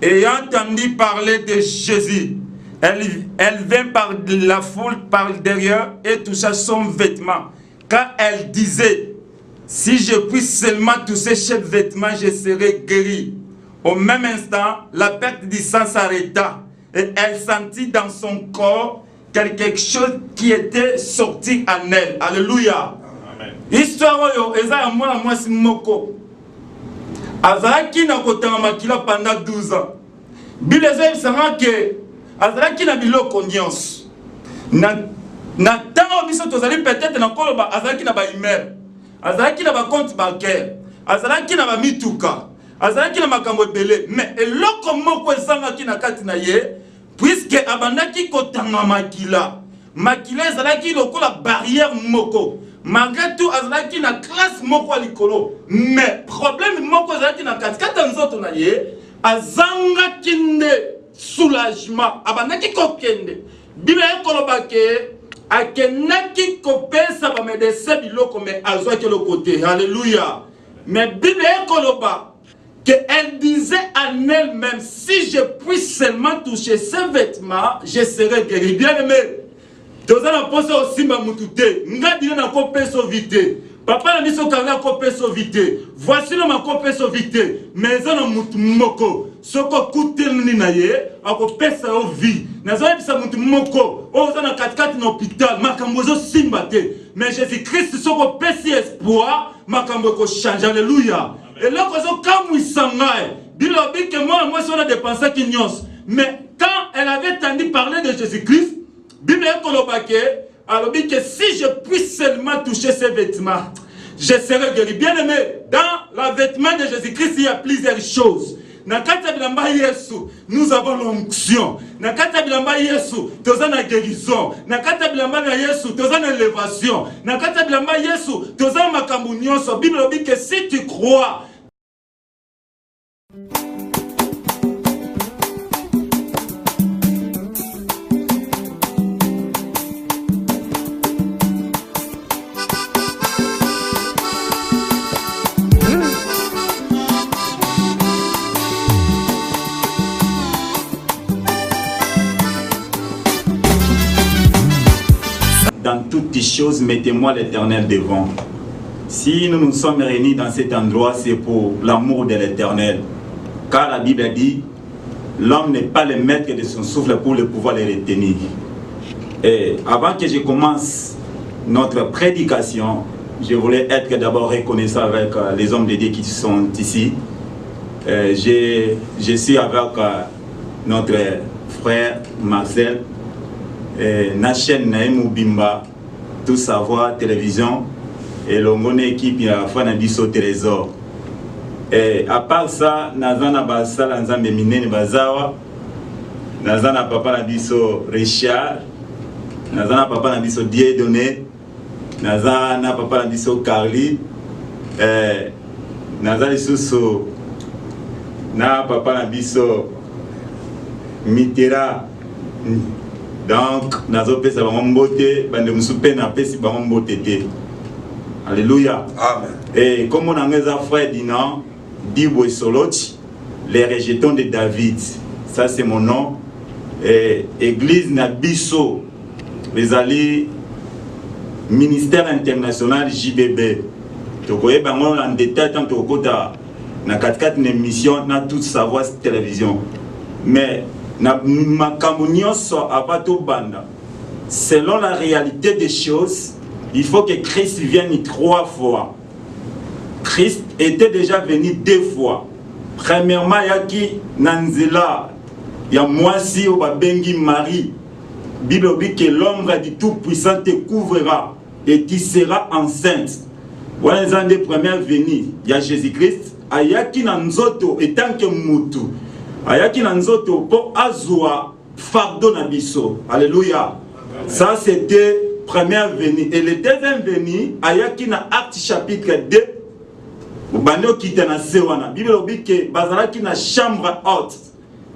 Ayant entendu parler de Jésus, elle vint par la foule par derrière et toucha son vêtement. Car elle disait, si je puisse seulement toucher ce vêtement, je serai guérie. Au même instant, la perte du sang s'arrêta et elle sentit dans son corps quelque chose qui était sorti en elle. Alléluia. Amen. Histoire yo eza mwana mwasi moko. Azalaki na kotanga makila pendant 12 ans. Bible ezalisanga ke azalaki na biloko nyonso. Na tango biso tozali peut-être na koloba azalaki na ba email. Azalaki na ba compte bancaire. Azalaki na ba mituka. Azalaki na makambo ebele. Mais eloko moko ezangaki na kati na ye, puisque abandaki kotanga makila. Makila ezalaki lokola barrière moko. Malgré tout, azalaki na classe moko likolo. Mais problème moko ezalaki na kati nzoto na ye, azangaki nde soulagement. Abandaki kokende. Bible ekolobake akendaki kopesa ba médecin biloko mais azwaki le côté. Alléluia. Mais Bible ekoloba qu'elle disait en elle-même, si je puisse seulement toucher ces vêtements, je serai guéri. Bien aimé, tu as un poste aussi ma moutouté. Nga dit na kopé sauvé. Papa na biso kanga kopé sauvé. Voici le ma kopé sauvé. Mais ça na mutu moko. Soko kutel ni na ye, akopé sa vie. Na zo bisa mutu moko. O za na katikati na hôpital, makambozo simbate. Mais Jésus-Christ soko pesi espoir, makambo ko change. Alléluia. Et là, quand il s'en aille, Bible dit que moi, on a dépensé qui nyos. Mais quand elle avait entendu parler de Jésus-Christ, Bible dit que si je puisse seulement toucher ses vêtements, je serai guéri. Bien aimé, dans le vêtement de Jésus-Christ, il y a plusieurs choses. Nous avons l'onction. Dans nous avons la guérison. Dans nous avons l'élévation. Dans nous avons ma communion. La Bible dit que si tu crois, dans toutes les choses, mettez-moi l'Éternel devant. Si nous nous sommes réunis dans cet endroit, c'est pour l'amour de l'Éternel. Car la Bible dit, l'homme n'est pas le maître de son souffle pour le pouvoir le retenir. Et avant que je commence notre prédication, je voulais être d'abord reconnaissant avec les hommes de Dieu qui sont ici. Je suis avec notre frère Marcel, na chaîne Naïmou Bimba, Tout Savoir Télévision, et l'ongone équipe ya Fanabiso Trésor. Et à part ça, Nazana Basala Nzambe Minene Bazawa, Nazana Papa Nabiso Richard, Nazana Papa Nabiso Dieudonné, Nazana Papa Nabiso Carly, Nazana Suso, Na Papa Nabiso Mitera. Donc, nazo pesa bambote, bande musupe na pesi bambote te. Alléluia. Amen. Et comme on a un frère Dinan, Dibo Solochi, les rejetons de David. Ça c'est mon nom. Et Église Nabiso, les alliés ministère international JBB. Tokoye bango en détail tant tokota na 4 émissions na Tout Savoir Télévision. Mais na makambo nyonso abato banda. Selon la réalité des choses, il faut que Christ vienne 3 fois. Christ était déjà venu 2 fois. Premièrement, il y a qui Nanzela, il y a Moisi ou Babengi Marie. Bible dit que l'ombre du Tout-Puissant te couvrira et tu seras enceinte. Voilà les années premières venues. Il y a Jésus-Christ. Il y a qui Nanzoto et tant que Moutou. Il y a qui Nanzoto pour Azua fardeau Nabiso. Alléluia. Ça c'était première venue. Et le deuxième venue, ayaki na Acte chapitre 2, bando kita na sewana. Bible dit que bazalaki na chambre haute.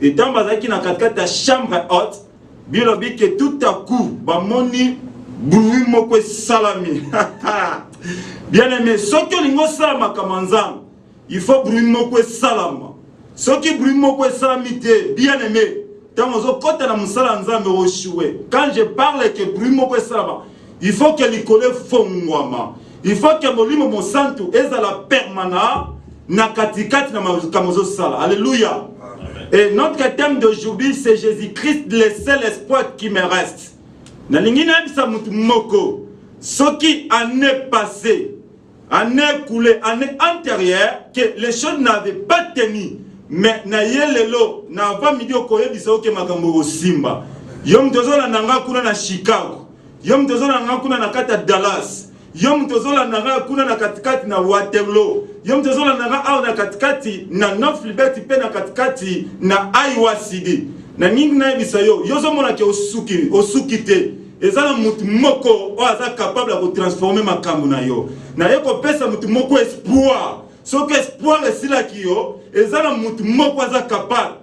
Et tant bazalaki na katkata chambre haute, Bible dit que tout à coup, bamoni bruit moko salami. Bien aimé, ce que lingo salama kamanzam, il faut bruit moko salama. Ce qui brûle mon samité, bien aimé. Quand je parle que brûle mon il faut que l'école fongwama. Il faut que mon santo est à la permanente. Alléluia. Et notre thème d'aujourd'hui, c'est Jésus-Christ, le seul espoir qui me reste. Ce qui année passée, année coulée, année antérieure, que les choses n'avaient pas tenu. Mais na yelelo na va midi okoye biso ke makambo simba. Yom tozola nanga kuna na Chicago. Yom tozola nanga kuna na kata Dallas. Yom tozola nanga kuna na katikati na Waterloo. Yom tozola nanga au na katikati na North Liberty pe na katikati na Iowa City. Na ningi na bisa yo yozo mona ke osukite. Ezala mutu moko o aza capable de transformer makambo na yo. Na yeko pesa mutu moko espoir. Ce que espoir est là qui yo, et ça la mutu moko aza capable,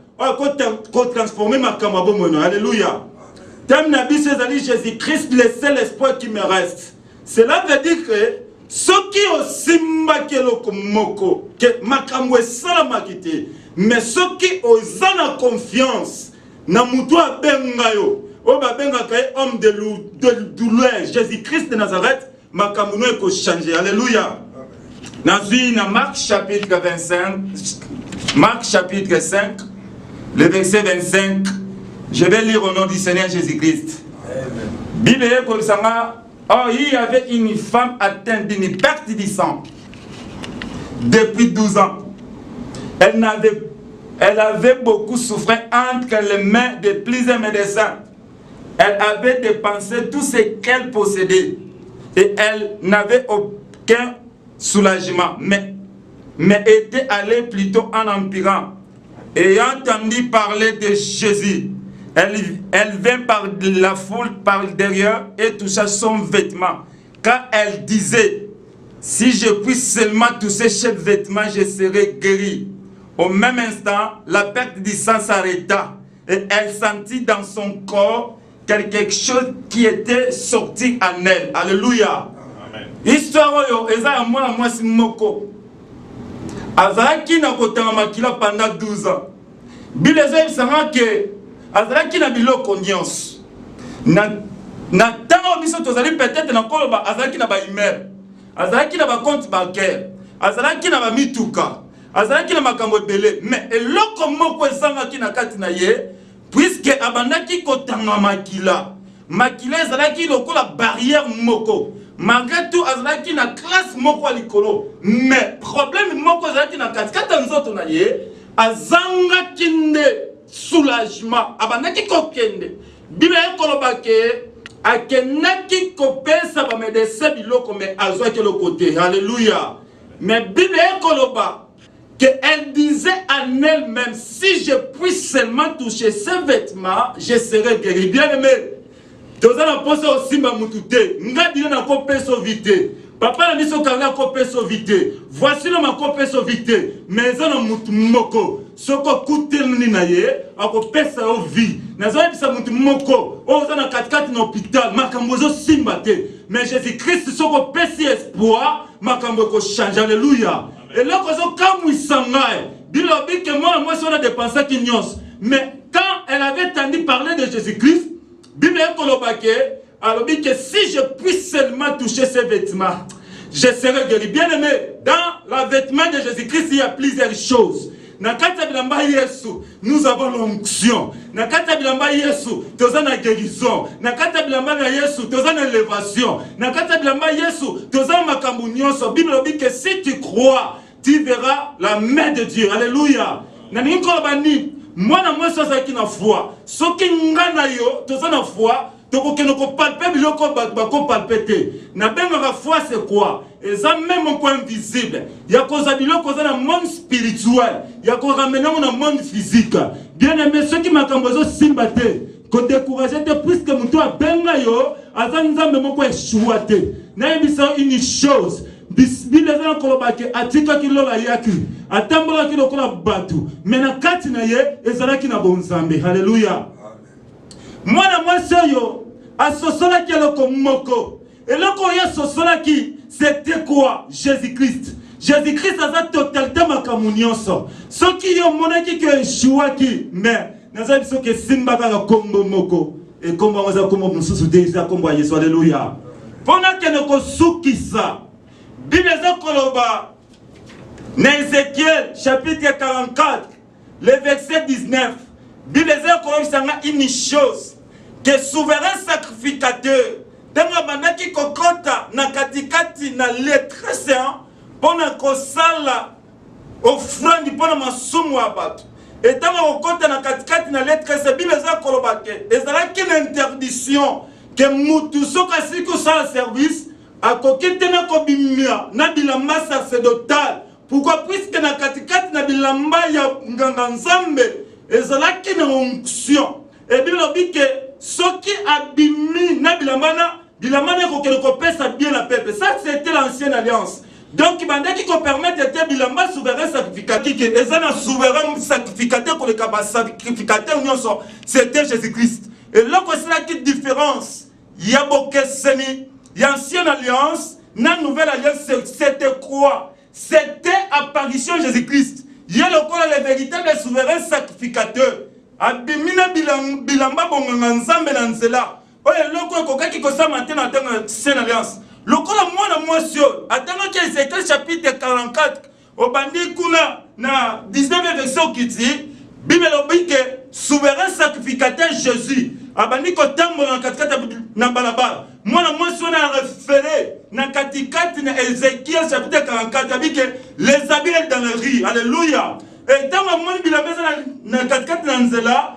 ko transformer makambo bomono. Alléluia. Thème nabi c'est Jésus-Christ le seul espoir qui me reste. Cela veut dire que ce qui osimba kelo komoko, que makambo esala makite, mais ce qui ozana confiance na mutu abenga yo, o ba benga kay homme de douleur, Jésus-Christ de Nazareth, makambo no eko changer. Alléluia. Dans Marc chapitre 25, Marc chapitre 5, le verset 25, je vais lire au nom du Seigneur Jésus-Christ. Bible comme ça, oh, il y avait une femme atteinte d'une perte du sang depuis 12 ans. Elle avait beaucoup souffert entre les mains de plusieurs médecins. Elle avait dépensé tout ce qu'elle possédait et elle n'avait aucun soulagement, mais était allée plutôt en empirant. Ayant entendu parler de Jésus, elle vint par la foule par derrière et toucha son vêtement, car elle disait, si je puis seulement toucher ce vêtement, je serai guérie. Au même instant, la perte du sang s'arrêta et elle sentit dans son corps quelque chose qui était sorti en elle. Alléluia. Histoire yo eza mwana mwasi moko azalaki na kotanga makila pendant 12 ans. Bilezo ebisanga ke azalaki na biloko nyonso na ntango biso tozali peut-être na koloba azalaki na ba immeuble, azalaki na ba compte bancaire, azalaki na ba mituka, azalaki na makambo ebele, mais eloko moko ezangaki na kati na ye puisque abandaki kotanga makila ezalaki lokola barrière moko. Malgré tout, azalaki na classe moko likolo, mais problème moko azalaki na katikata nzoto na ye, azanga kinde soulagement, abanaki kokende. Bible ekoloba ke akenaki kopesa ba médecin biloko mais azwaki le côté. Alléluia. Mais Bible ekoloba que elle disait en elle-même, si je puis seulement toucher ses vêtements, je serai guéri. Bien aimé. Tozana posa osimba mutute, ngadi na kopeso vite. Papa na biso kanga kopeso vite. Voici le makopeso vite. Mais zana mutu moko, soko kutelni na ye, akopesa o vie. Nazoya bisa mutu moko, ozana katikati na hôpital, makambo zo simba te. Mais Jésus-Christ soko pesi espoir, makambo ko change. Alléluia. Et là kozo kamu isangae. Bilobi que moi on a dépensé kinyos. Mais quand elle avait entendu parler de Jésus-Christ, Bible alors que si je puis seulement toucher ces vêtements, je serai guéri. Bien aimé, dans la vêtement de Jésus-Christ, il y a plusieurs choses. Nous avons l'onction. Nakata bilamba Yesu, toza na guérison. Nakata bilamba na Yesu, toza na élévation. Nakata bilamba Yesu, toza makambo nyonso. Bible dit que si tu crois, tu verras la main de Dieu. Alléluia. Nani ko bani, moi na moi ça qui na foi. Soki ngana yo, toza na foi. Toko kenoko palpe biloko bako palpete. Na benga la foi c'est quoi? Et ça même un point invisible. Ya koza biloko za na monde spirituel. Ya ko ramener dans le monde physique. Bien aimé ceux qui makambozo simbate. Ko décourager te puisque muto a benga yo, azanza même ko échouate. Na ebisa une chose. Bisbile za kolobake atika kilola yaki. Atambola kilokola batu. Mena kati na ye ezalaki na bonzambe. Alléluia. Mwana mwasi yo asosolaki eloko moko. Eloko ya sosolaki c'était quoi? Jésus-Christ. Jésus-Christ a sa totalité makambo nyonso. Soki yo monaki que échouaki, mais naza biso ke simba kaka kombo moko et kombo waza kombo mususu déjà kombo Yesu. Alléluia. Pona ke ne kosukisa. Bible eza koloba na Ézéchiel chapitre 44 le verset 19. Bible eza koloba une chose que souverain sacrificateur tanga bandaki kokota na katikati na lettre saint pona kosala offrande pona masumu ya bato etanga kokota na katikati na lettre saint. Bible eza koloba ke ezalaki na interdiction que mutu soka siko sa service akoki te na kobimia na bilamba sacerdotal. Pourquoi? Puisque na katikati na bilamba ya nganga nzambe ezalaki na onction. Et Bible dit que soki abimi na bilamba kokele kopesa bien la peuple. Ça c'était l'ancienne alliance. Donc bandaki ko permettre de bilamba souverain sacrificateur qui ezana souverain sacrificateur ko le kaba sacrificateur nyonso c'était Jésus-Christ. Et là c'est la petite différence. Il y a beaucoup il y a ancienne alliance, la nouvelle alliance, c'était quoi? C'était apparition Jésus-Christ. Il y a le véritable souverain sacrificateur. Abimina bilamba bonganga nzambe na nzela. Oye loko kokaki kosama te na tanga ancienne alliance. Lokola mwana mwasio, atanga ki Ézéchiel chapitre 44, obandi kuna na 19e verset kiti, Bible lobi ke souverain sacrificateur Jésus. Abandi ko tambola na katikati na balabala. Mwana mwasi wana référé na katikati na Ézéchiel chapitre 44 abike les habits dans le riz. Alléluia. Et tant que mwani bilabeza na katikati na nzela,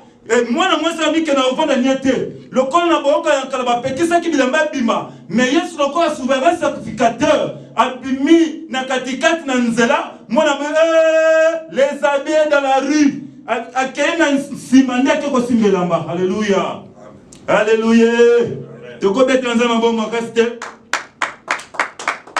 mwana mwasi abike na ovanda niete. Lokola na boka ya kalaba pekisa ki bilamba bima. Mais Yesu lokola souverain sacrificateur abimi na katikati na nzela, mwana les habits dans la rue. Akena simande ke ko simbelamba. Alléluia. Alléluia. Toko beta nzama bomba kaste.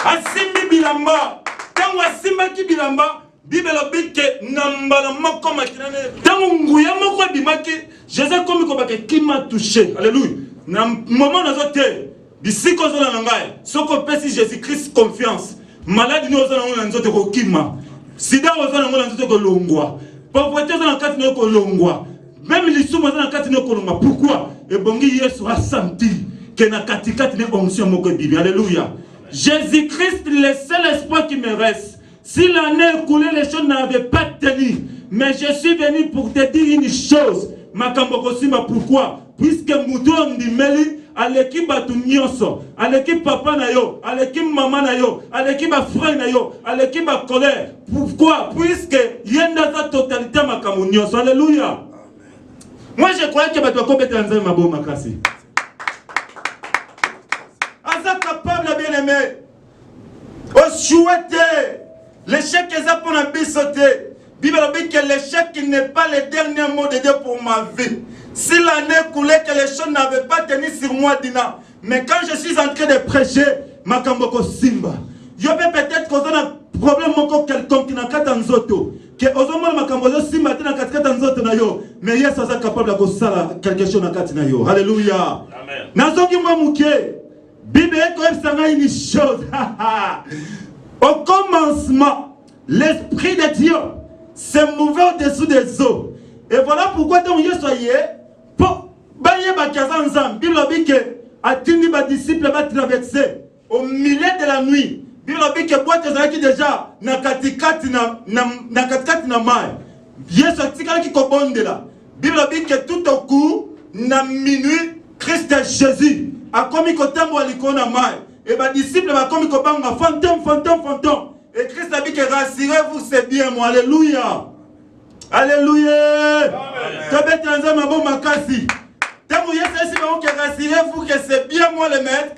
Asimbi bilamba. Tango asimba ki bilamba, Bible lobi ke nambala moko makinane. Tango nguya moko bimaki, Jésus komi ko bake qui m'a touché. Alléluia. Na moment nazote, bisiko zona nangaya. Soko pesi Jésus-Christ confiance. Malade ni ozana ngona nzote ko kima. Sida ozana ngona nzote ko longwa. Pauvreté dans la carte de Kolongwa. Même les sous dans la carte de Kolongwa. Pourquoi? Et bongi Yesu a senti que na katikati ne onction moko bibi. Alléluia. Jésus-Christ, le seul espoir qui me reste. Si l'année écoulée, les choses n'avaient pas tenu. Mais je suis venu pour te dire une chose. Makambo Simba, pourquoi? Puisque Moutou Ndimeli, à l'équipe Batu Nyonso, à l'équipe Papa Nayo, à l'équipe Maman Nayo, à l'équipe Frère Nayo, à l'équipe Colère. Pourquoi? Puisque il y a une totalité Makambo Nyonso. Alléluia. Moi je crois que Batu Kobe Tanzania Mabo Makasi. Asa capable bien aimé. Au chouette, l'échec est là pour un bisoté. Bible dit que l'échec n'est pas le dernier mot de Dieu pour ma vie. Si l'année coulait que les choses n'avaient pas tenu sur moi, Dina. Mais quand je suis en train de prêcher, Makamboko Simba. Je peux peut-être causer un problème quelconque qui n'a qu'à t'enzoto. Que Ozomo Makamboko Simba n'a qu'à t'enzoto na yo. Mais Yes est capable de faire quelque chose na katina yo. Alléluia. Amen. Nazoki Mouké. Bible est une chose. Au commencement, l'Esprit de Dieu se mouvait au-dessous des eaux. Et voilà pourquoi donc Yesu soyez pour bailler bakazanzam. Bible dit que atindi ba disciple va traverser au milieu de la nuit. Bible dit que boîte ezaki déjà na katikati na mai. Yesu atikala ki kobondela. Bible dit que tout au coup na minuit Christ Jésus a commis kotambo alikona mai. Et ba disciple va commis kobanga fantôme. Et Christ a dit que rassurez-vous, c'est bien moi. Alléluia. Alléluia. Amen. Rassurez-vous que c'est bien moi le maître.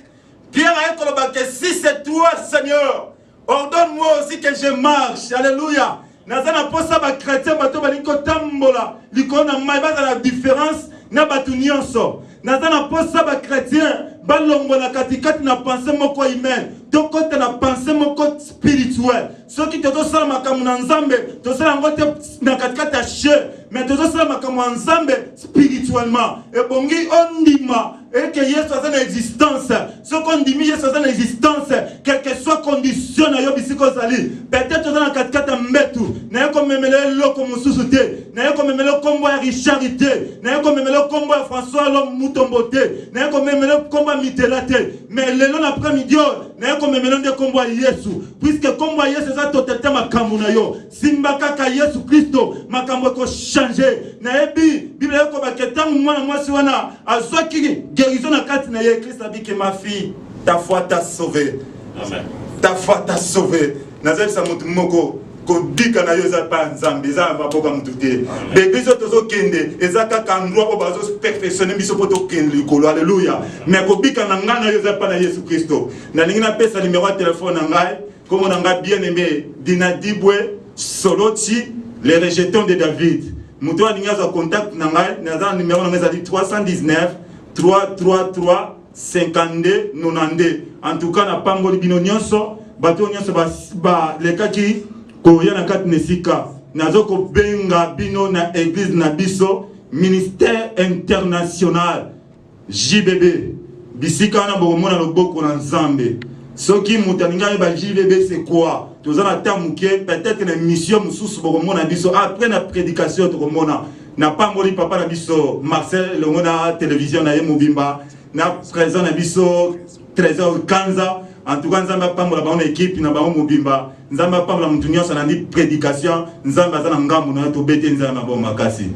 Pierre a dit que si c'est toi, Seigneur, ordonne-moi aussi que je marche. Alléluia. Nazana posa ba chrétien bato baliko tambola likona maiba la différence na batu nyonso. Nazana posa ba chrétien balongo na katikati na pensée moko humaine. Donc quand na pensée moko spirituelle. Ceux qui te dosala makamu na nzambe, to sala ngote na katikati ya che, mais to sala makamu nzambe spirituellement. Et bongi ondima et que Yesu a une existence. ce qu'on dit Jésus dans l'existence quelle que soit condition na yo bisiko sali peut-être dans 4 mbetu na yo komemele loko mususu te na yo komemele kombo ya Richard te na yo komemele kombo ya François Lom Mutombo te na yo komemele kombo ya Mitela te mais lelo na après-midi na yo komemele nde kombo ya Yesu puisque kombo ya Yesu za totelte makambo na yo simba kaka Yesu Kristo makambo ko changer na ebi Bible ko baketangu mwana mwasi wana azwaki guérison na kati na ye Christ abi que ma fille ta foi t'a sauvé. Amen. Ta foi t'a sauvé. Nazali sa mutu moko ko dika na yo za pa nzambe za ba boka mutu te. Be biso tozo kende eza kaka ndwa o bazo perfectionner biso poto kende likolo. Alléluia. Mais ko bika na ngana yo za pa na Yesu Kristo. Na lingi na pesa numéro de téléphone na ngai comme on nga bien aimé Dinadibwe Soloti les rejetons de David. Mutu wa ninga za contact na ngai na za numéro na ngai za 319 333 52 92. En tout cas na pamboli bino nyonso bato nyonso ba lekaki ko yana kat nesika nazo ko benga bino na église na biso ministère international JBB bisika na bomona loboko na Nzambe soki mutaninga ba JBB c'est quoi tozana tamuke peut-être une mission mususu bomona biso après la prédication to bomona na pamboli papa na biso Marcel longona télévision na Mobimba na présent na biso trésor kanza en tout cas nzamba pambola ba équipe na ba Mobimba nzamba pambola mutu nyonso na ndi prédication nzamba za na ngambo na to bete nzamba ba makasi.